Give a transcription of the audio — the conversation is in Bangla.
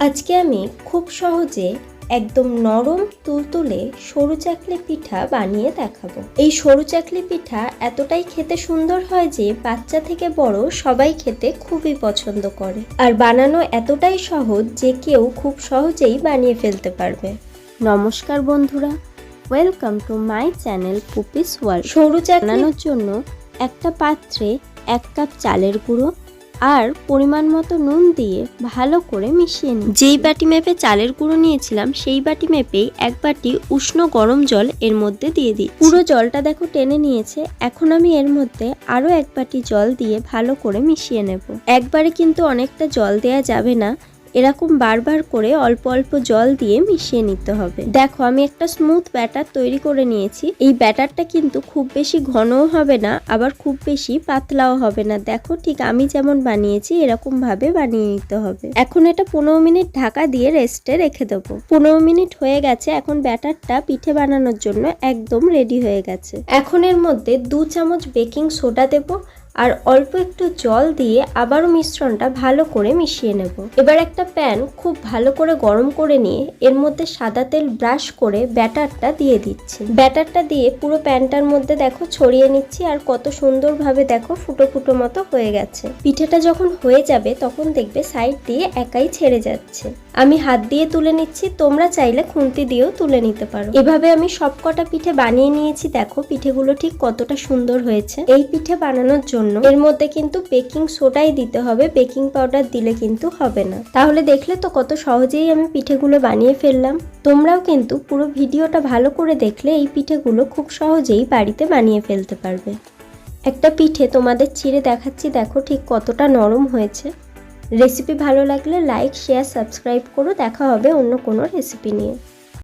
আজকে আমি খুব সহজে একদম নরম তুলতুলে সরু চাকলি পিঠা বানিয়ে দেখাবো। এই সরু চাকলি পিঠা এতটাই খেতে সুন্দর হয় যে বাচ্চা থেকে বড় সবাই খেতে খুবই পছন্দ করে, আর বানানো এতটাই সহজ যে কেউ খুব সহজেই বানিয়ে ফেলতে পারবে। নমস্কার বন্ধুরা, welcome to my channel Puppy's World. সরু চাকলি বানানোর জন্য একটা পাত্রে 1 কাপ চালের গুঁড়ো আর পরিমাণ মতো নুন দিয়ে ভালো করে মিশিয়ে নিই। যেই বাটি মেপে চালের গুঁড়ো নিয়েছিলাম সেই বাটি মেপেই 1 বাটি উষ্ণ গরম জল এর মধ্যে দিয়ে দিই। পুরো জলটা দেখো টেনে নিয়েছে। এখন আমি এর মধ্যে আরো 1 বাটি জল দিয়ে ভালো করে মিশিয়ে নেব। একবারে কিন্তু অনেকটা জল দেয়া যাবে না, এরকম বারবার করে অল্প অল্প জল দিয়ে মিশিয়ে নিতে হবে। দেখো আমি একটা স্মুথ ব্যাটার তৈরি করে নিয়েছি। এই ব্যাটারটা কিন্তু খুব বেশি ঘনও হবে না, আবার খুব বেশি পাতলাও হবে না। দেখো ঠিক আমি যেমন বানিয়েছি এরকম ভাবে বানিয়ে নিতে হবে। এখন এটা 15 মিনিট ঢাকা দিয়ে রেস্টে রেখে দেবো। 15 মিনিট হয়ে গেছে। এখন ব্যাটারটা পিঠে বানানোর জন্য একদম রেডি হয়ে গেছে। এখন এর মধ্যে 2 চামচ বেকিং সোডা দেবো আর অল্প একটু জল দিয়ে আবারও মিশ্রণটা ভালো করে মিশিয়ে নেব। এবার একটা প্যান খুব ভালো করে গরম করে নিয়ে এর মধ্যে সাদা তেল ব্রাশ করে ব্যাটারটা দিয়ে দিচ্ছি। ব্যাটারটা দিয়ে পুরো প্যানটার মধ্যে দেখো ছড়িয়ে নিচ্ছি, আর কত সুন্দরভাবে দেখো ফুটো ফুটো মতো হয়ে গেছে। পিঠেটা যখন হয়ে যাবে তখন দেখবে সাইড দিয়ে একাই ছেড়ে যাচ্ছে। আমি হাত দিয়ে তুলে নিচ্ছি, তোমরা চাইলে খুন্তি দিয়েও তুলে নিতে পারো। এভাবে আমি সবকটা পিঠে বানিয়ে নিয়েছি। দেখো পিঠেগুলো ঠিক কতটা সুন্দর হয়েছে। এই পিঠে বানানোর জন্য এর মধ্যে কিন্তু বেকিং সোডাই দিতে হবে, বেকিং পাউডার দিলে কিন্তু হবে না। তাহলে দেখলে তো কত সহজেই আমি পিঠেগুলো বানিয়ে ফেললাম। তোমরাও কিন্তু পুরো ভিডিওটা ভালো করে দেখলে এই পিঠেগুলো খুব সহজেই বাড়িতে বানিয়ে ফেলতে পারবে। একটা পিঠে তোমাদের ছিঁড়ে দেখাচ্ছি, দেখো ঠিক কতটা নরম হয়েছে। রেসিপি ভালো লাগলে লাইক, শেয়ার, সাবস্ক্রাইব করো। দেখা হবে অন্য কোনো রেসিপি নিয়ে।